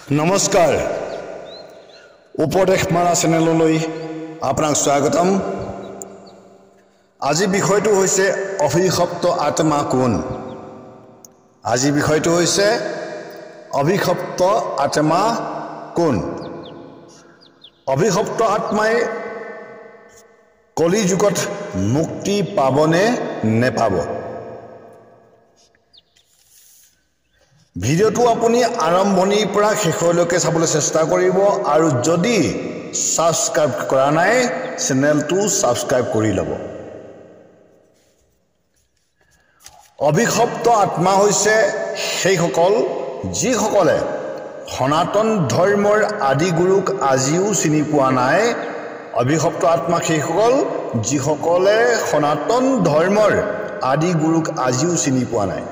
নমস্কাৰ উপদেশ মাৰা চেনেললৈ আপোনাক স্বাগতম। আজি বিষয়টো হৈছে অভিশপ্ত আত্মা কোন। আজি বিষয়টো হৈছে অভিশপ্ত আত্মা কোন। অভিশপ্ত আত্মাই কলি যুগত মুক্তি পাবনে নেপাব। ভিডিঅ'টো আপুনি আৰম্ভণিৰ পৰা শেষলৈকে চাবলৈ চেষ্টা কৰিব আৰু যদি সাবস্ক্ৰাইব কৰা নাই চেনেলটো সাবস্ক্ৰাইব কৰি ল'ব। অভিশপ্ত আত্মা হৈছে সেইসকল যিসকলে সনাতন ধৰ্মৰ আদি গুৰুক আজিও চিনি পোৱা নাই। অভিশপ্ত আত্মা সেইসকল যিসকলে সনাতন ধৰ্মৰ আদি গুৰুক আজিও চিনি পোৱা নাই।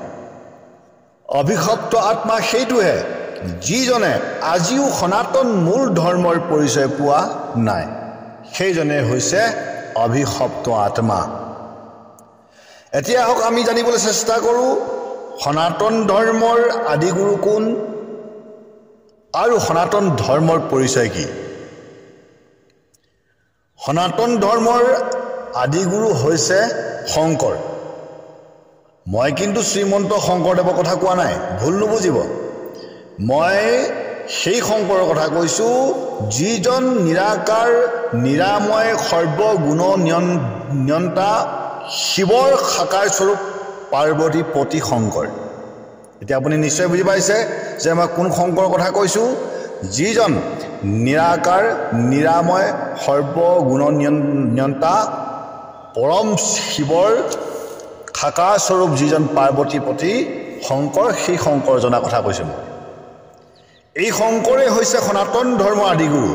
অভিশপ্ত আত্মা সেইটোহে যিজনে আজিও সনাতন মূল ধৰ্মৰ পৰিচয় পোৱা নাই। সেইজনে হৈছে অভিশপ্ত আত্মা। এতিয়া হওক আমি জানিবলৈ চেষ্টা কৰোঁ সনাতন ধৰ্মৰ আদিগুৰু কোন আৰু সনাতন ধৰ্মৰ পৰিচয় কি। সনাতন ধৰ্মৰ আদিগুৰু হৈছে শংকৰ। মই কিন্তু শ্ৰীমন্ত শংকৰদেৱৰ কথা কোৱা নাই, ভুল নুবুজিব। মই সেই শংকৰৰ কথা কৈছোঁ যিজন নিৰাকাৰ নিৰাময় সৰ্বগুণ নিয়ন্তা শিৱৰ সাকাৰ স্বৰূপ পাৰ্বতী পতি শংকৰ। এতিয়া আপুনি নিশ্চয় বুজি পাইছে যে মই কোন শংকৰৰ কথা কৈছোঁ। যিজন নিৰাকাৰ নিৰাময় সৰ্বগুণ নিয়ন্তা পৰম শিৱৰ সাকাৰ স্বৰূপ যিজন পাৰ্বতী পতি শংকৰ, সেই শংকৰ জনাৰ কথা কৈছোঁ মই। এই শংকৰে হৈছে সনাতন ধৰ্মৰ আদিগুৰু।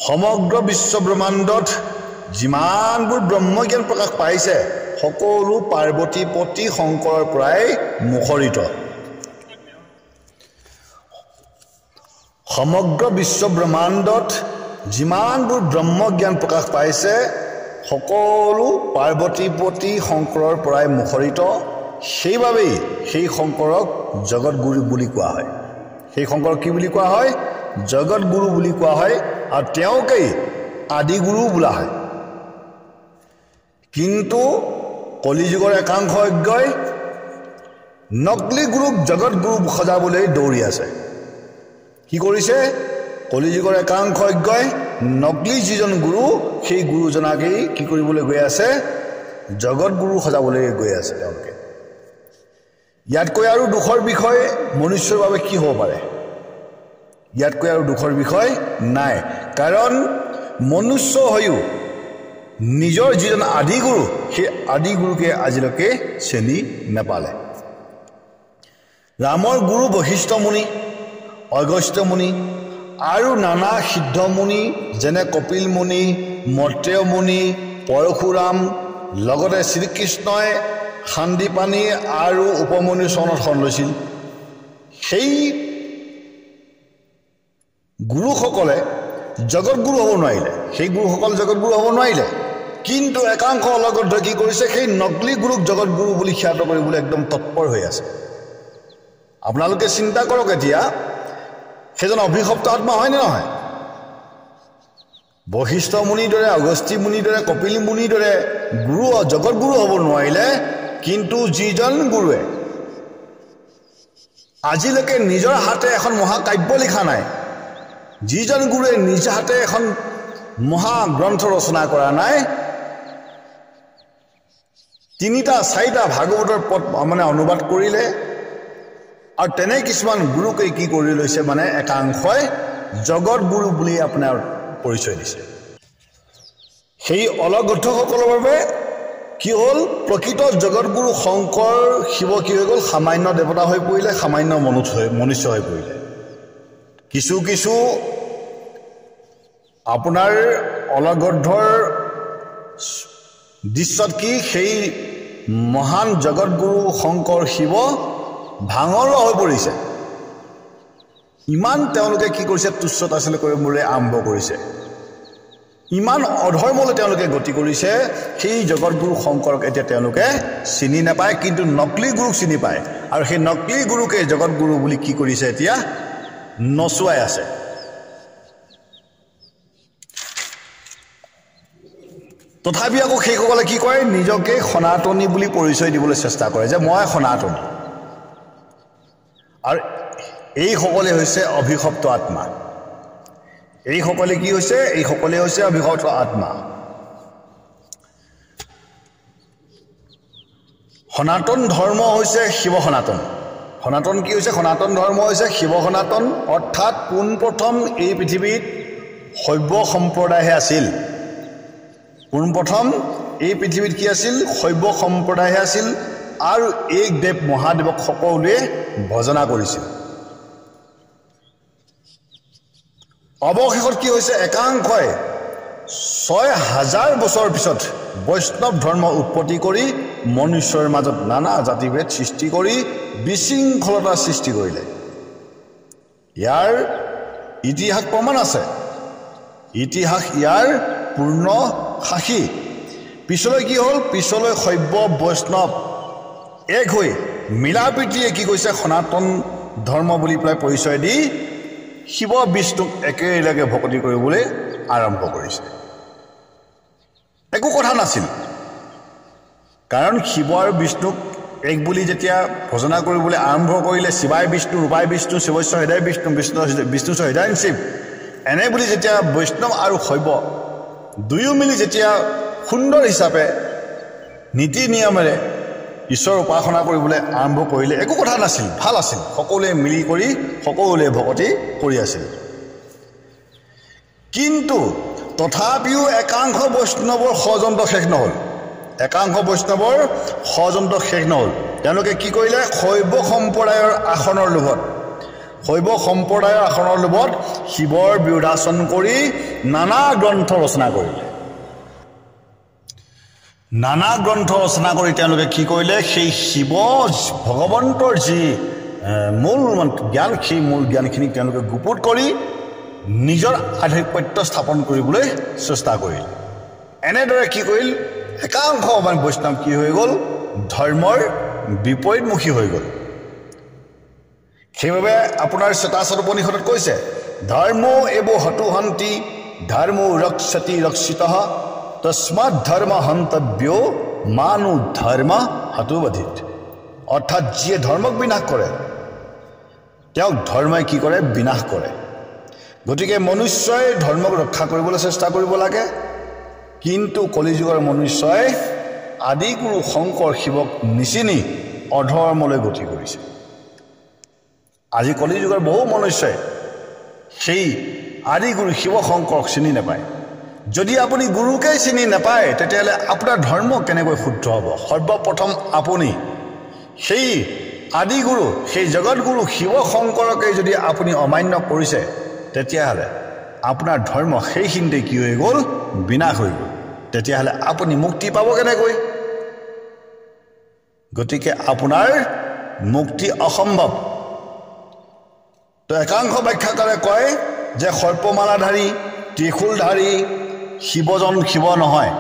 সমগ্ৰ বিশ্ব ব্ৰহ্মাণ্ডত যিমানবোৰ ব্ৰহ্মজ্ঞান প্ৰকাশ পাইছে সকলো পাৰ্বতী পতি শংকৰৰ পৰাই মুখৰিত। সমগ্ৰ বিশ্ব ব্ৰহ্মাণ্ডত যিমানবোৰ ব্ৰহ্মজ্ঞান প্ৰকাশ পাইছে সকলো পাৰ্বতী পতি শংকৰৰ পৰাই মুখৰিত। সেইবাবেই সেই শংকৰক জগতগুৰু বুলি কোৱা হয়। সেই শংকৰক কি বুলি কোৱা হয়? জগতগুৰু বুলি কোৱা হয় আৰু তেওঁকেই আদিগুৰু বোলা হয়। কিন্তু কলিযুগৰ একাংশ অজ্ঞই নকলি গুৰুক জগতগুৰু সজাবলৈ দৌৰি আছে। কি কৰিছে? কলিযুগৰ একাংশ অজ্ঞই নকলি যিজন গুৰু সেই গুৰুজনাকেই কি কৰিবলৈ গৈ আছে? জগতগুৰু সজাবলৈ গৈ আছে তেওঁলোকে। ইয়াতকৈ আৰু দুখৰ বিষয় মনুষ্যৰ বাবে কি হ'ব পাৰে? ইয়াতকৈ আৰু দুখৰ বিষয় নাই। কাৰণ মনুষ্য হৈও নিজৰ যিজন আদিগুৰু সেই আদিগুৰুকে আজিলৈকে চিনি নাপালে। ৰামৰ গুৰু বশিষ্ঠ মুনি, অগস্ত্য মুনি আৰু নানা সিদ্ধ মুনি যেনে কপিল মুনি, মৈত্ৰেয় মুনি, পৰশুৰাম, লগতে শ্ৰীকৃষ্ণই শান্তিপাণি আৰু উপমন্যুৰ চৰণত শৰণ লৈছিল। সেই গুৰুসকলে জগতগুৰু হ'ব নোৱাৰিলে। সেই গুৰুসকল জগতগুৰু হ'ব নোৱাৰিলে। কিন্তু একাংশ অলগত কি কৰিছে? সেই নকলি গুৰুক জগতগুৰু বুলি খ্যাত কৰিবলৈ একদম তৎপৰ হৈ আছে। আপোনালোকে চিন্তা কৰক এতিয়া সেইজন অভিশপ্ত আত্মা হয়নে নহয়? বশিষ্ঠ মুনিৰ দৰে, অগস্ত্য মুনিৰ দৰে, কপিল মুনিৰ দৰে গুৰু জগতগুৰু হ'ব নোৱাৰিলে। কিন্তু যিজন গুৰুৱে আজিলৈকে নিজৰ হাতে এখন মহাকাব্য লিখা নাই, যিজন গুৰুৱে নিজ হাতে এখন মহাগ্ৰন্থ ৰচনা কৰা নাই, 3-4টা ভাগৱতৰ পদ অনুবাদ কৰিলে আৰু তেনে কিছুমান গুৰুকে কি কৰি লৈছে একাংশই জগতগুৰু বুলি আপোনাৰ পৰিচয় দিছে। সেই অলগদ্ধসকলৰ বাবে কি হ'ল? প্ৰকৃত জগতগুৰু শংকৰ শিৱ কি হৈ গ'ল? সামান্য দেৱতা হৈ পৰিলে, সামান্য মনুষ্য হৈ পৰিলে। কিছু কিছু আপোনাৰ অলগদ্ধৰ দৃশ্যত কি সেই মহান জগতগুৰু শংকৰ শিৱ ভাঙৰুৱা হৈ পৰিছে। ইমান তেওঁলোকে কি কৰিছে? তুচ্ছ তাচ্ছিল্য কৰিবলৈ আৰম্ভ কৰিছে। ইমান অধৰ্মলৈ তেওঁলোকে গতি কৰিছে। সেই জগতগুৰু শংকৰক এতিয়া তেওঁলোকে চিনি নাপায়, কিন্তু নকলি গুৰুক চিনি পায়। আৰু সেই নকলি গুৰুকে জগতগুৰু বুলি কি কৰিছে? এতিয়া নচুৱাই আছে। তথাপি আকৌ সেইসকলে কি কৰে, নিজকে সনাতনী বুলি পৰিচয় দিবলৈ চেষ্টা কৰে যে মই সনাতনী। আৰু এইসকলে হৈছে অভিশপ্ত আত্মা। এইসকলে কি হৈছে, এইসকলে হৈছে অভিশপ্ত আত্মা। সনাতন ধৰ্ম হৈছে শিৱ সনাতন। সনাতন কি হৈছে, সনাতন ধৰ্ম হৈছে শিৱ সনাতন, অৰ্থাৎ পোনপ্ৰথম এই পৃথিৱীত শৈৱ সম্প্ৰদায়হে আছিল। পোনপ্ৰথম এই পৃথিৱীত কি আছিল, শৈৱ সম্প্ৰদায়হে আছিল, আৰু এই দেৱ মহাদেৱক সকলোৱে ভজনা কৰিছিল। অৱশেষত কি হৈছে, একাংশই ৬,০০০ বছৰ পিছত বৈষ্ণৱ ধৰ্ম উৎপত্তি কৰি মনুষ্যৰ মাজত নানা জাতিভেদ সৃষ্টি কৰি বিশৃংখলতাৰ সৃষ্টি কৰিলে। ইয়াৰ ইতিহাস প্ৰমাণ আছে, ইতিহাস ইয়াৰ পূৰ্ণ সাক্ষী। পিছলৈ কি হ'ল, পিছলৈ শৈৱ বৈষ্ণৱ এক হৈ মিলা প্ৰীতিয়ে কি কৈছে, সনাতন ধৰ্ম বুলি পেলাই পৰিচয় দি শিৱ বিষ্ণুক একেলগে ভক্তি কৰিবলৈ আৰম্ভ কৰিছে। একো কথা নাছিল, কাৰণ শিৱ আৰু বিষ্ণুক এক বুলি যেতিয়া ভজনা কৰিবলৈ আৰম্ভ কৰিলে, শিৱাই বিষ্ণু, ৰূপাই বিষ্ণু, শিৱস্য হৃদয় বিষ্ণু, বিষ্ণু হৃদয় শিৱ, এনে বুলি যেতিয়া বৈষ্ণৱ আৰু শৈৱ দুয়ো মিলি যেতিয়া সুন্দৰ হিচাপে নীতি নিয়মেৰে ঈশ্বৰ উপাসনা কৰিবলৈ আৰম্ভ কৰিলে, একো কথা নাছিল, ভাল আছিল, সকলোৱে মিলি কৰি সকলোৱে ভক্তি কৰি আছিল। কিন্তু তথাপিও একাংশ বৈষ্ণৱৰ ষড়যন্ত্ৰ শেষ নহ'ল, একাংশ বৈষ্ণৱৰ ষড়যন্ত্ৰ শেষ নহ'ল। তেওঁলোকে কি কৰিলে, শৈৱ সম্প্ৰদায়ৰ আসনৰ লোভত, শৈৱ সম্প্ৰদায়ৰ আসনৰ লোভত শিৱৰ বিৰোধাচৰণ কৰি নানা গ্ৰন্থ ৰচনা কৰিলে। নানা গ্ৰন্থ ৰচনা কৰি তেওঁলোকে কি কৰিলে, সেই শিৱ ভগৱন্তৰ যি মূল জ্ঞান, সেই মূল জ্ঞানখিনিক তেওঁলোকে গুপুত কৰি নিজৰ আধিপত্য স্থাপন কৰিবলৈ চেষ্টা কৰিল। এনেদৰে কি কৰিল, একাংশ বৈষ্ণৱ কি হৈ গ'ল, ধৰ্মৰ বিপৰীতমুখী হৈ গ'ল। সেইবাবে আপোনাৰ চেতাচৰ উপনিষদত কৈছে, ধৰ্ম এব হতু হন্তি ধৰ্ম ৰক্ষতি ৰক্ষিতঃ তস্মাৎ ধৰ্ম হন্তব্য মানু ধৰ্ম হতুবধিত। অৰ্থাৎ যিয়ে ধৰ্মক বিনাশ কৰে তেওঁক ধৰ্মই কি কৰে, বিনাশ কৰে। গতিকে মনুষ্যই ধৰ্মক ৰক্ষা কৰিবলৈ চেষ্টা কৰিব লাগে, কিন্তু কলিযুগৰ মনুষ্যই আদিগুৰু শংকৰ শিৱক নিচিনি অধৰ্মলৈ গতি কৰিছে। আজি কলিযুগৰ বহু মনুষ্যই সেই আদিগুৰু শিৱ শংকৰক চিনি নাপায়। যদি আপুনি গুৰুকেই চিনি নাপায়, তেতিয়াহ'লে আপোনাৰ ধৰ্ম কেনেকৈ শুদ্ধ হ'ব? সৰ্বপ্ৰথম আপুনি সেই আদিগুৰু, সেই জগতগুৰু শিৱ শংকৰকে যদি আপুনি অমান্য কৰিছে, তেতিয়াহ'লে আপোনাৰ ধৰ্ম সেইখিনিতে কি হৈ গ'ল, বিনাশ হৈ গ'ল। তেতিয়াহ'লে আপুনি মুক্তি পাব কেনেকৈ? গতিকে আপোনাৰ মুক্তি অসম্ভৱ। তো একাংশ ব্যাখ্যাকাৰে কয় যে সৰ্পমালাধাৰী, ত্ৰিশূলধাৰী শিৱজন শিৱ নহয়,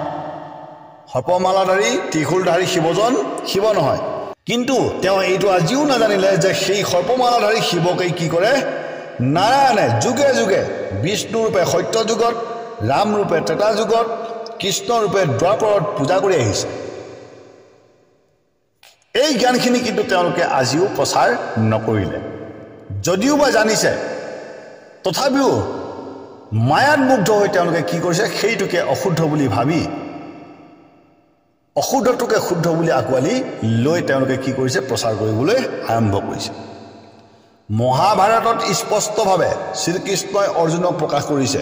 সৰ্পমালাধাৰী ত্ৰিশূলধাৰী শিৱজন শিৱ নহয়। কিন্তু তেওঁ এইটো আজিও নাজানিলে যে সেই সৰ্পমালাধাৰী শিৱকেই কি কৰে, নাৰায়ণে যুগে যুগে বিষ্ণু ৰূপে সত্য যুগত, ৰাম ৰূপে ত্ৰেতা যুগত, কৃষ্ণ ৰূপে দ্বাপৰত পূজা কৰি আহিছে। এই জ্ঞানখিনি কিন্তু তেওঁলোকে আজিও প্ৰচাৰ নকৰিলে। যদিও বা জানিছে, তথাপিও মায়াত মুগ্ধ হৈ তেওঁলোকে কি কৰিছে, সেইটোকে অশুদ্ধ বুলি ভাবি, অশুদ্ধটোকে শুদ্ধ বুলি আঁকোৱালি লৈ তেওঁলোকে কি কৰিছে, প্ৰচাৰ কৰিবলৈ আৰম্ভ কৰিছে। মহাভাৰতত স্পষ্টভাৱে শ্ৰীকৃষ্ণই অৰ্জুনক প্ৰকাশ কৰিছে।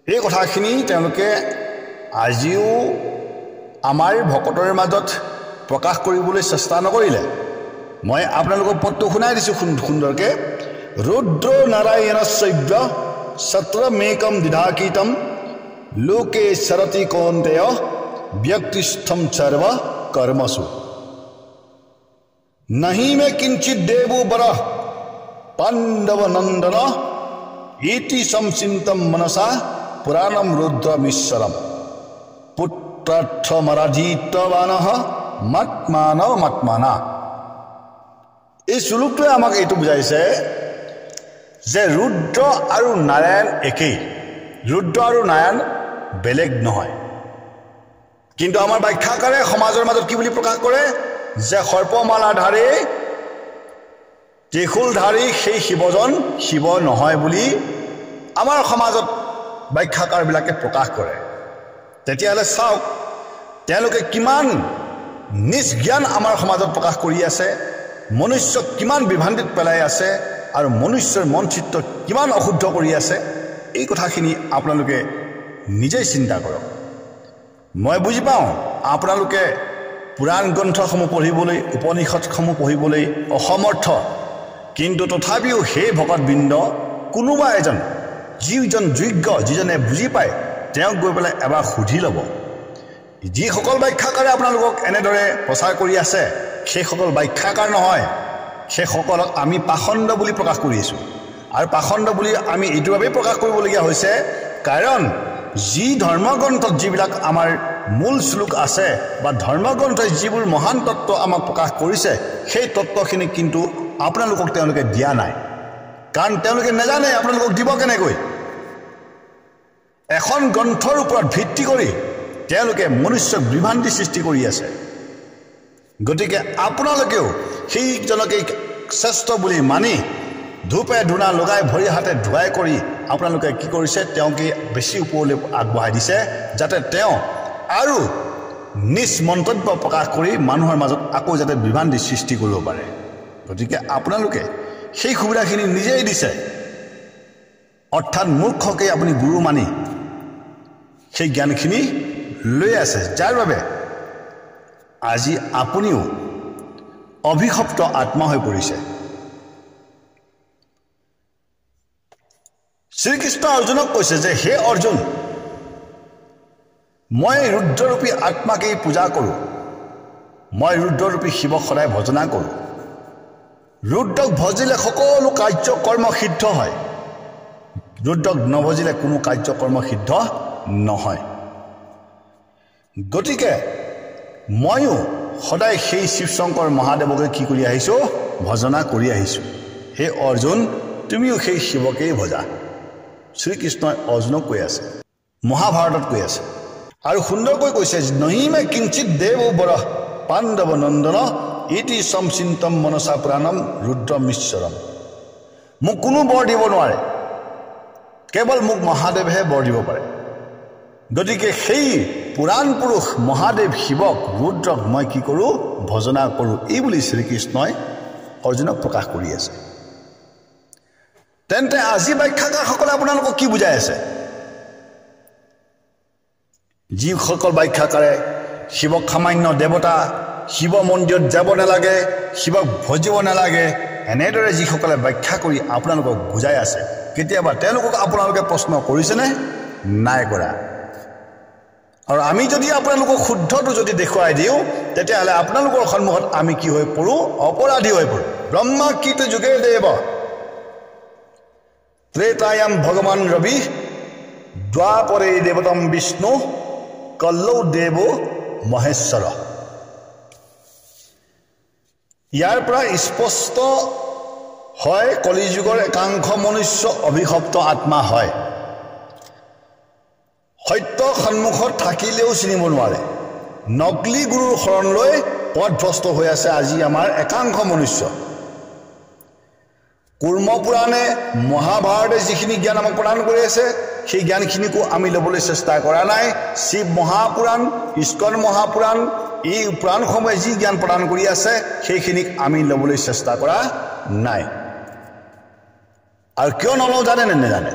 এই কথাখিনি তেওঁলোকে আজিও আমাৰ ভকতৰ মাজত প্ৰকাশ কৰিবলৈ চেষ্টা নকৰিলে। মই আপোনালোকক পদটো শুনাই দিছোঁ সুন্দৰকৈ। ৰুদ্ৰ নাৰায়ণ শৈব্য সত্ৰমেকম দিধাকীতম লোকে সৰতি কৌন্তেয় ব্যক্তিষ্ঠম সৰ্ব কৰ্মসু नहि मे किंचित देवो बर पांडव नंदन इति संचिंतम मनसा पुराणम रुद्रमीश्वरम पुत्रार्थमराधितवानः मत्मानव मत्माना। এই শ্লোকটোৱে আমাক এইটো বুজাইছে যে ৰুদ্ৰ আৰু নাৰায়ণ একেই ৰুদ্ৰ আৰু নাৰায়ণ বেলেগ নহয় কিন্তু আমাৰ ব্যাখ্যাকাৰে সমাজৰ মাজত কি বুলি প্ৰকাশ কৰে যে সৰ্পমালাধাৰী ত্ৰিশূলধাৰী সেই শিৱজন শিৱ নহয় বুলি আমাৰ সমাজত ব্যাখ্যাকাৰবিলাকে প্ৰকাশ কৰে তেতিয়াহ'লে চাওক তেওঁলোকে কিমান নিষ্জ্ঞান আমাৰ সমাজত প্ৰকাশ কৰি আছে মনুষ্যক কিমান বিভ্ৰান্তিত পেলাই আছে আৰু মনুষ্যৰ মন চিত্ত কিমান অশুদ্ধ কৰি আছে এই কথাখিনি আপোনালোকে নিজেই চিন্তা কৰক মই বুজি পাওঁ আপোনালোকে পুৰাণ গ্ৰন্থসমূহ পঢ়িবলৈ উপনিষদসমূহ পঢ়িবলৈ অসমৰ্থ কিন্তু তথাপিও সেই ভকতবৃন্দ কোনোবা এজন যিজন যোগ্য যিজনে বুজি পায় তেওঁক গৈ পেলাই এবাৰ সুধি ল'ব যিসকল ব্যাখ্যাকাৰে আপোনালোকক এনেদৰে প্ৰচাৰ কৰি আছে সেইসকল ব্যাখ্যাকাৰ নহয় সেইসকলক আমি পাখণ্ড বুলি প্ৰকাশ কৰি আছোঁ আৰু পাখণ্ড বুলি আমি এইটোৰ বাবে প্ৰকাশ কৰিবলগীয়া হৈছে কাৰণ যি ধৰ্মগ্ৰন্থত যিবিলাক আমাৰ মূল শ্লোক আছে বা ধৰ্মগ্ৰন্থই যিবোৰ মহান তত্ত্ব আমাক প্ৰকাশ কৰিছে সেই তত্ত্বখিনি কিন্তু আপোনালোকক তেওঁলোকে দিয়া নাই কাৰণ তেওঁলোকে নাজানে আপোনালোকক দিব কেনেকৈ এখন গ্ৰন্থৰ ওপৰত ভিত্তি কৰি তেওঁলোকে মনুষ্যক বিভ্ৰান্তি সৃষ্টি কৰি আছে গতিকে আপোনালোকেও সেইজনকে শ্ৰেষ্ঠ বুলি মানি ধূপে ধূনা লগাই ভৰি হাতে ধুৱাই কৰি আপোনালোকে কি কৰিছে তেওঁকে বেছি ওপৰলৈ আগবঢ়াই দিছে যাতে তেওঁ আৰু নিজ মন্তব্য প্ৰকাশ কৰি মানুহৰ মাজত আকৌ যাতে বিভ্ৰান্তি সৃষ্টি কৰিব পাৰে গতিকে আপোনালোকে সেই সুবিধাখিনি নিজেই দিছে অৰ্থাৎ মূৰ্খকে আপুনি গুৰু মানি সেই জ্ঞানখিনি লৈ আছে যাৰ বাবে আজি আপুনিও অভিশপ্ত আত্মা হৈ পৰিছে শ্ৰীকৃষ্ণ অৰ্জুনক কৈছে যে হে অৰ্জুন মই ৰুদ্ৰৰূপী আত্মাকেই পূজা কৰোঁ মই ৰুদ্ৰৰূপী শিৱক সদায় ভজনা কৰোঁ ৰুদ্ৰক ভজিলে সকলো কাৰ্যকৰ্ম সিদ্ধ হয় ৰুদ্ৰক নভজিলে কোনো কাৰ্যকৰ্ম সিদ্ধ নহয় গতিকে ময়ো সদায় সেই শিৱশংকৰ মহাদেৱকে কি কৰি আহিছোঁ ভজনা কৰি আহিছোঁ হে অৰ্জুন তুমিও সেই শিৱকেই ভজা শ্ৰীকৃষ্ণই অৰ্জুনক কৈ আছে মহাভাৰতত কৈ আছে আৰু সুন্দৰকৈ কৈছে নহিমে কিঞ্চিত দেৱ বৰ পাণ্ডৱ নন্দন ইতি সমচিন্তম মনসা প্ৰাণম ৰুদ্ৰমীশ্বৰম মোক কোনো বৰ দিব নোৱাৰে কেৱল মোক মহাদেৱহে বৰ দিব পাৰে গতিকে সেই পুৰাণ পুৰুষ মহাদেৱ শিৱক ৰুদ্ৰক মই কি কৰোঁ ভজনা কৰোঁ এই বুলি শ্ৰীকৃষ্ণই অৰ্জুনক প্ৰকাশ কৰি আছে তেন্তে আজি ব্যাখ্যাকাৰসকলে আপোনালোকক কি বুজাই আছে যিসকল ব্যাখ্যাকাৰে শিৱক সামান্য দেৱতা শিৱ মন্দিৰত যাব নালাগে শিৱক ভজিব নালাগে এনেদৰে যিসকলে ব্যাখ্যা কৰি আপোনালোকক বুজাই আছে কেতিয়াবা তেওঁলোকক আপোনালোকে প্ৰশ্ন কৰিছেনে নাই কৰা আৰু আমি যদি আপোনালোকক শুদ্ধটো যদি দেখুৱাই দিওঁ তেতিয়াহ'লে আপোনালোকৰ সন্মুখত আমি কি হৈ পৰোঁ অপৰাধী হৈ পৰোঁ ব্ৰহ্মা কীৰ্তি যুগে দেৱ ত্ৰেতায়াম ভগৱান ৰবি দ্বাপৰে দেৱতম বিষ্ণু কল্লৌ দেৱ মহেশ্বৰ ইয়াৰ পৰা স্পষ্ট হয় কলিযুগৰ একাংশ মনুষ্য অভিশপ্ত আত্মা হয় সত্য সন্মুখত থাকিলেও চিনিব নোৱাৰে নকলি গুৰুৰ শৰণ লৈ পথভ্ৰষ্ট হৈ আছে আজি আমাৰ একাংশ মনুষ্য কুৰ্ম পুৰাণে মহাভাৰতে যিখিনি জ্ঞান আমাক প্ৰদান কৰি আছে সেই জ্ঞানখিনিকো আমি ল'বলৈ চেষ্টা কৰা নাই শিৱ মহাপুৰাণ ইস্কন মহাপুৰাণ এই পুৰাণসমূহে যি জ্ঞান প্ৰদান কৰি আছে সেইখিনিক আমি ল'বলৈ চেষ্টা কৰা নাই আৰু কিয় নলওঁ জানে নে নেজানে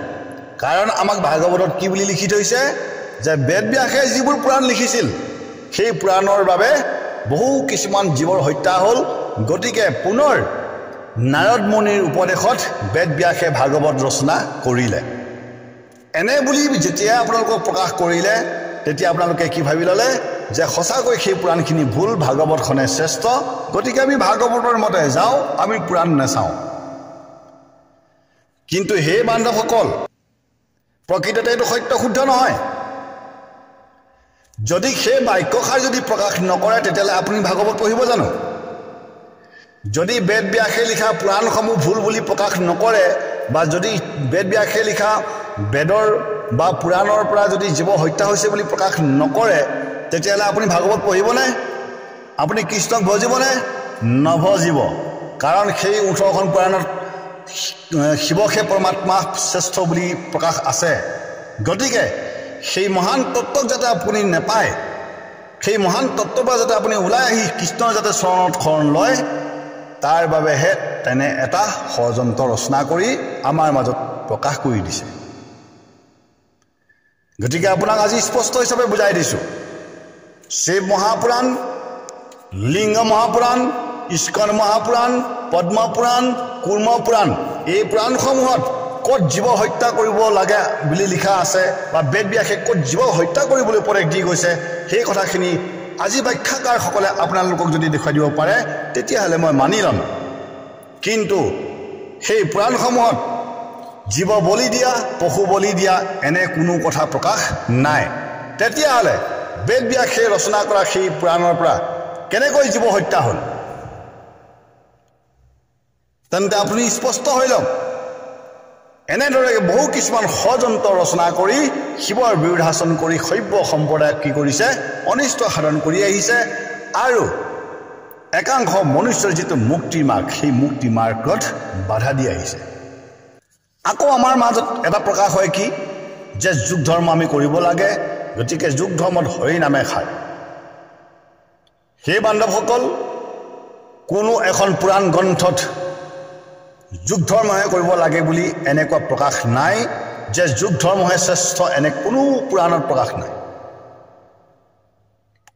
কাৰণ আমাক ভাগৱতত কি বুলি লিখি থৈছে যে বেদব্যাসে যিবোৰ পুৰাণ লিখিছিল সেই পুৰাণৰ বাবে বহু কিছুমান জীৱৰ হত্যা হ'ল গতিকে পুনৰ নাৰদ মুনিৰ উপদেশত বেদব্যাসে ভাগৱত ৰচনা কৰিলে এনে বুলি যেতিয়া আপোনালোকক প্ৰকাশ কৰিলে তেতিয়া আপোনালোকে কি ভাবি ল'লে যে সঁচাকৈ সেই পুৰাণখিনি ভুল ভাগৱতখনে শ্ৰেষ্ঠ গতিকে আমি ভাগৱতৰ মতে যাওঁ আমি পুৰাণ নাচাওঁ কিন্তু হে বান্ধৱসকল প্ৰকৃততে এইটো সত্য শুদ্ধ নহয় যদি সেই বাক্যষাৰ যদি প্ৰকাশ নকৰে তেতিয়াহ'লে আপুনি ভাগৱত পঢ়িব জানো যদি বেদব্যাসে লিখা পুৰাণসমূহ ভুল বুলি প্ৰকাশ নকৰে বা যদি বেদ ব্যাসে লিখা বেদৰ বা পুৰাণৰ পৰা যদি জীৱ হত্যা হৈছে বুলি প্ৰকাশ নকৰে তেতিয়াহ'লে আপুনি ভাগৱত পঢ়িবনে আপুনি কৃষ্ণক ভজিবনে নভজিব কাৰণ সেই 18খন পুৰাণত শিৱকে পৰমাত্মা শ্ৰেষ্ঠ বুলি প্ৰকাশ আছে গতিকে সেই মহান তত্ত্বক যাতে আপুনি নেপায় সেই মহান তত্ত্বৰ পৰা যাতে আপুনি ওলাই আহি কৃষ্ণৰ যাতে চৰণত শৰণ লয় তাৰ বাবেহে তেনে এটা ষড়যন্ত্ৰ ৰচনা কৰি আমাৰ মাজত প্ৰকাশ কৰি দিছে গতিকে আপোনাক আজি স্পষ্ট হিচাপে বুজাই দিছোঁ শিৱ মহাপুৰাণ লিংগ মহাপুৰাণ ইস্কন মহাপুৰাণ পদ্ম পুৰাণ কুৰ্ম পুৰাণ এই পুৰাণসমূহত ক'ত জীৱ হত্যা কৰিব লাগে বুলি লিখা আছে বা বেদ ব্যাসে ক'ত জীৱ হত্যা কৰিবলৈ উপদেশ দি গৈছে সেই কথাখিনি আজি ব্যাখ্যাকাৰসকলে আপোনালোকক যদি দেখুৱাই দিব পাৰে তেতিয়াহ'লে মই মানি ল'ম কিন্তু সেই পুৰাণসমূহত জীৱ বলি দিয়া পশু বলি দিয়া এনে কোনো কথা প্ৰকাশ নাই তেতিয়াহ'লে বেদ ব্যাসে ৰচনা কৰা সেই পুৰাণৰ পৰা কেনেকৈ জীৱ হত্যা হ'ল তেন্তে আপুনি স্পষ্ট হৈ লওক এনেদৰে বহু কিছুমান ষড়যন্ত্ৰ ৰচনা কৰি শিৱৰ বিৰোধাচৰণ কৰি শৈৱ সম্প্ৰদায়ক কি কৰিছে অনিষ্ট সাধন কৰি আহিছে আৰু একাংশ মনুষ্যৰ যিটো মুক্তি মাৰ্গ সেই মুক্তি মাৰ্গত বাধা দি আহিছে আকৌ আমাৰ মাজত এটা প্ৰকাশ হয় কি যে যোগ ধৰ্ম আমি কৰিব লাগে গতিকে যোগ ধৰ্মত হৰি নামে খায় সেই বান্ধৱসকল কোনো এখন পুৰাণ গ্ৰন্থত যোগ ধৰ্মহে কৰিব লাগে বুলি এনেকুৱা প্ৰকাশ নাই যে যোগ ধৰ্মহে শ্ৰেষ্ঠ এনে কোনো পুৰাণত প্ৰকাশ নাই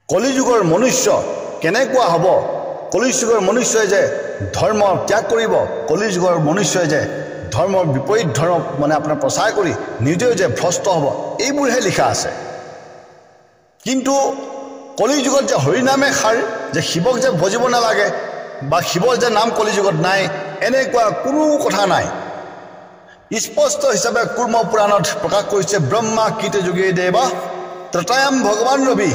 কলিযুগৰ মনুষ্য কেনেকুৱা হ'ব কলিযুগৰ মনুষ্যই যে ধৰ্ম ত্যাগ কৰিব কলিযুগৰ মনুষ্যই যে ধৰ্মৰ বিপৰীত ধৰ্ম মানে আপোনাৰ প্ৰচাৰ কৰি নিজেও যে ভ্ৰষ্ট হ'ব এইবোৰহে লিখা আছে কিন্তু কলিযুগত যে হৰিনামে খাৰ যে শিৱক যে ভজিব নালাগে বা শিৱৰ যে নাম কলিযুগত নাই এনেকুৱা কোনো কথা নাই স্পষ্ট হিচাপে কুৰ্ম পুৰাণত প্ৰকাশ কৰিছে ব্ৰহ্মা কীৰ্তি যোগে দেৱা ত্ৰতায়াম ভগৱান ৰবি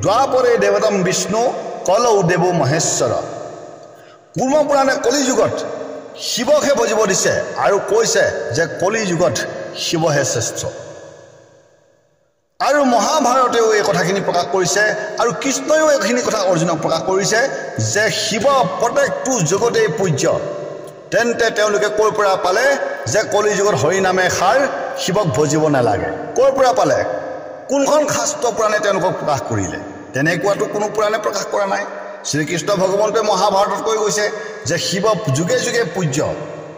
দ্বাপৰে দেৱতম বিষ্ণু কলৌ দেৱ মহেশ্বৰ কুৰ্ম পুৰাণে কলিযুগত শিৱকহে ভজিব দিছে আৰু কৈছে যে কলিযুগত শিৱহে শ্ৰেষ্ঠ আৰু মহাভাৰতেও এই কথাখিনি প্ৰকাশ কৰিছে আৰু কৃষ্ণয়ো এইখিনি কথা অৰ্জুনক প্ৰকাশ কৰিছে যে শিৱ প্ৰত্যেকটো যুগতেই পূজ্য তেন্তে তেওঁলোকে ক'ৰ পৰা পালে যে কলিযুগত হৰি নামে খাৰ শিৱক ভজিব নালাগে ক'ৰ পৰা পালে কোনখন শাস্ত্ৰ পুৰাণে তেওঁলোকক প্ৰকাশ কৰিলে তেনেকুৱাটো কোনো পুৰাণে প্ৰকাশ কৰা নাই শ্ৰীকৃষ্ণ ভগৱন্তই মহাভাৰতত কৈ গৈছে যে শিৱ যুগে যুগে পূজ্য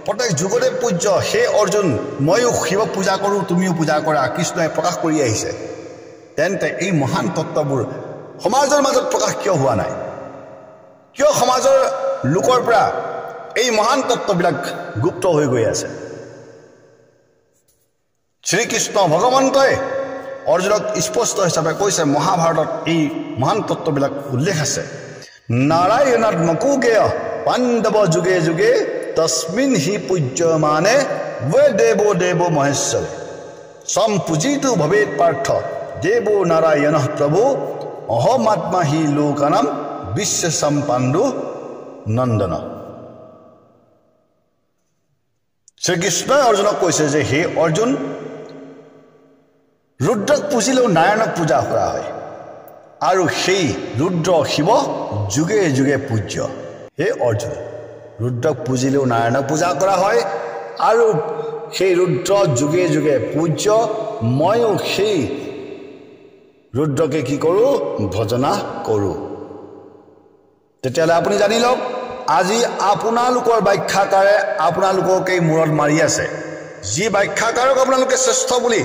প্ৰত্যেক যুগতে পূজ্য সেই অৰ্জুন ময়ো শিৱক পূজা কৰোঁ তুমিও পূজা কৰা কৃষ্ণই প্ৰকাশ কৰি আহিছে তেন্তে এই মহান তত্ত্ববোৰ সমাজৰ মাজত প্ৰকাশ কিয় হোৱা নাই কিয় সমাজৰ লোকৰ পৰা এই মহান তত্ত্ববিলাক গুপ্ত হৈ গৈ আছে শ্ৰীকৃষ্ণ ভগৱন্তই অৰ্জুনক স্পষ্ট হিচাপে কৈছে মহাভাৰতত এই মহান তত্ত্ববিলাক উল্লেখ আছে নাৰায়ণাত্মকোগেয় পাণ্ডৱ যুগে যুগে তস্মিন হি পূজ্যমানে ৱে দেৱ দেৱ মহেশ্বৰে সম্পূজিত ভৱেৎ পাৰ্থ দেৱ নাৰায়ণ প্ৰভু অহমাত্মা হি লোকানাম বিশ্বসম পাণ্ডু নন্দন শ্ৰীকৃষ্ণই অৰ্জুনক কৈছে যে হে অৰ্জুন ৰুদ্ৰক পূজিলেও নাৰায়ণক পূজা কৰা হয় আৰু সেই ৰুদ্ৰ শিৱ যুগে যুগে পূজ্য হে অৰ্জুন ৰুদ্ৰক পূজিলেও নাৰায়ণক পূজা কৰা হয় আৰু সেই ৰুদ্ৰ যুগে যুগে পূজ্য ময়ো সেই ৰুদ্ৰকে কি কৰোঁ ভজনা কৰোঁ তেতিয়াহ'লে আপুনি জানি লওক আজি আপোনালোকৰ ব্যাখ্যাকাৰে আপোনালোককেই মূৰত মাৰি আছে যি ব্যাখ্যাকাৰক আপোনালোকে শ্ৰেষ্ঠ বুলি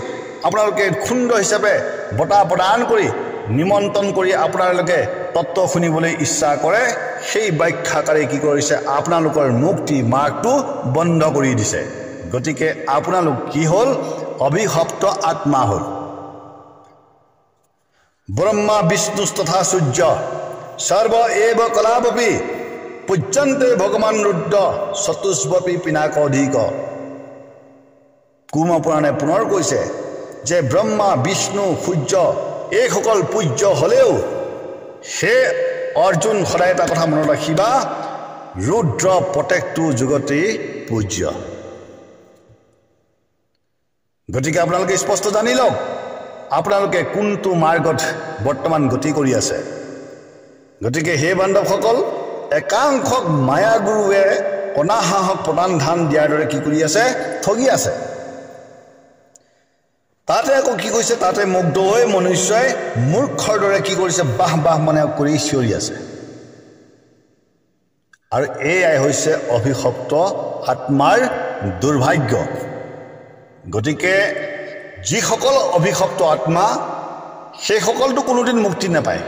আপোনালোকে খুণ্ড হিচাপে বঁটা প্ৰদান কৰি নিমন্ত্ৰণ কৰি আপোনালোকে তত্ত্ব শুনিবলৈ ইচ্ছা কৰে সেই ব্যাখ্যাকাৰে কি কৰিছে আপোনালোকৰ মুক্তি মাৰ্গটো বন্ধ কৰি দিছে গতিকে আপোনালোক কি হ'ল অভিশপ্ত আত্মা হ'ল ব্ৰহ্মা বিষ্ণু তথা সূৰ্য সৰ্ব এব কলাবপি পূজ্যন্তে ভগৱান ৰুদ্ৰ চতুষ্পপি পিনাক অধিক কুৰ্ম পুৰাণে পুনৰ কৈছে যে ব্ৰহ্মা বিষ্ণু সূৰ্য এইসকল পূজ্য হ'লেও হে অৰ্জুন সদায় এটা কথা মনত ৰাখিবা ৰুদ্ৰ প্ৰত্যেকটো যুগতেই পূজ্য গতিকে আপোনালোকে স্পষ্ট জানি লওক আপোনালোকে কোনটো মাৰ্গত বৰ্তমান গতি কৰি আছে গতিকে হে বান্ধৱসকল একাংশক মায়াগুৰুৱে অনাহাহক প্ৰদান ধান দিয়াৰ দৰে কি কৰি আছে ঠগি আছে তাতে আকৌ কি কৈছে তাতে মুগ্ধ হৈ মনুষ্যই মূৰ্খৰ দৰে কি কৰিছে বাহ বাহ মানে কৰি চিঞৰি আছে আৰু এয়াই হৈছে অভিশপ্ত আত্মাৰ দুৰ্ভাগ্য গতিকে যিসকল অভিশপ্ত আত্মা সেই সকলটো কোনোদিন মুক্তি নাপায়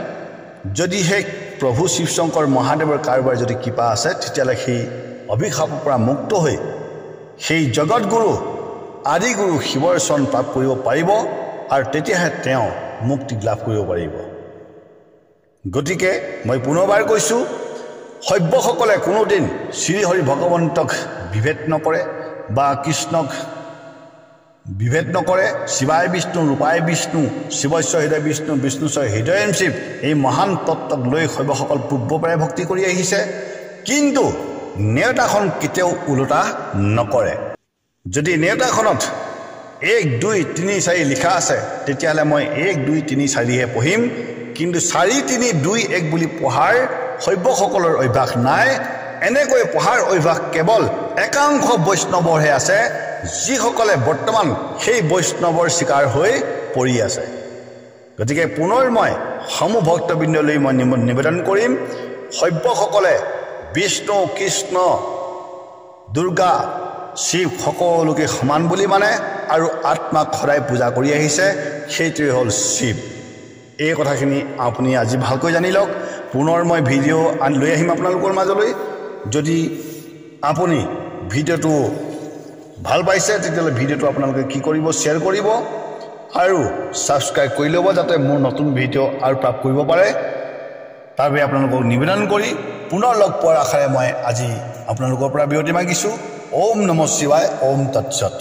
যদিহে প্ৰভু শিৱশংকৰ মহাদেৱৰ কাৰোবাৰ যদি কৃপা আছে তেতিয়াহ'লে সেই অভিশাপৰ পৰা মুক্ত হৈ সেই জগতগুৰু আদিগুৰু শিৱৰ চৰণ প্ৰাপ্ত কৰিব পাৰিব আৰু তেতিয়াহে তেওঁ মুক্তি লাভ কৰিব পাৰিব গতিকে মই পুনৰবাৰ কৈছোঁ সভ্যসকলে কোনোদিন শ্ৰীহৰি ভগৱন্তক বিভেদ নকৰে বা কৃষ্ণক বিভেদ নকৰে শিৱায় বিষ্ণু ৰূপায় বিষ্ণু শিৱস্য হৃদয় বিষ্ণু বিষ্ণুস্য হৃদয়ম শিৱ এই মহান তত্ত্বক লৈ সভ্যসকল পূৰ্বপৰাই ভক্তি কৰি আহিছে কিন্তু নেওতাখন কেতিয়াও ওলোটা নকৰে যদি নেওতাখনত 1 2 3 4 লিখা আছে তেতিয়াহ'লে মই 1 2 3 4হে পঢ়িম কিন্তু 4 3 2 1 বুলি পঢ়াৰ সভ্যসকলৰ অভ্যাস নাই এনেকৈ পঢ়াৰ অভ্যাস কেৱল একাংশ বৈষ্ণৱৰহে আছে যিসকলে বৰ্তমান সেই বৈষ্ণৱৰ শিকাৰ হৈ পৰি আছে গতিকে পুনৰ মই সমূহ ভক্তবৃন্দলৈ মই নিবেদন কৰিম সভ্যসকলে বিষ্ণু কৃষ্ণ দুৰ্গা শিৱ সকলোকে সমান বুলি মানে আৰু আত্মাক সদায় পূজা কৰি আহিছে সেইটোৱে হ'ল শিৱ এই কথাখিনি আপুনি আজি ভালকৈ জানি লওক পুনৰ মই ভিডিঅ' লৈ আহিম আপোনালোকৰ মাজলৈ যদি আপুনি ভিডিঅ'টো ভাল পাইছে তেতিয়াহ'লে ভিডিঅ'টো আপোনালোকে কি কৰিব শ্বেয়াৰ কৰিব আৰু ছাবস্ক্ৰাইব কৰি ল'ব যাতে মোৰ নতুন ভিডিঅ' আৰু প্ৰাপ্ত কৰিব পাৰে তাৰ বাবে আপোনালোকক নিবেদন কৰি পুনৰ লগ পোৱাৰ আশাৰে মই আজি আপোনালোকৰ পৰা বিৰতি মাগিছোঁ ওম নমঃ শিৱায় ওম তৎসৎ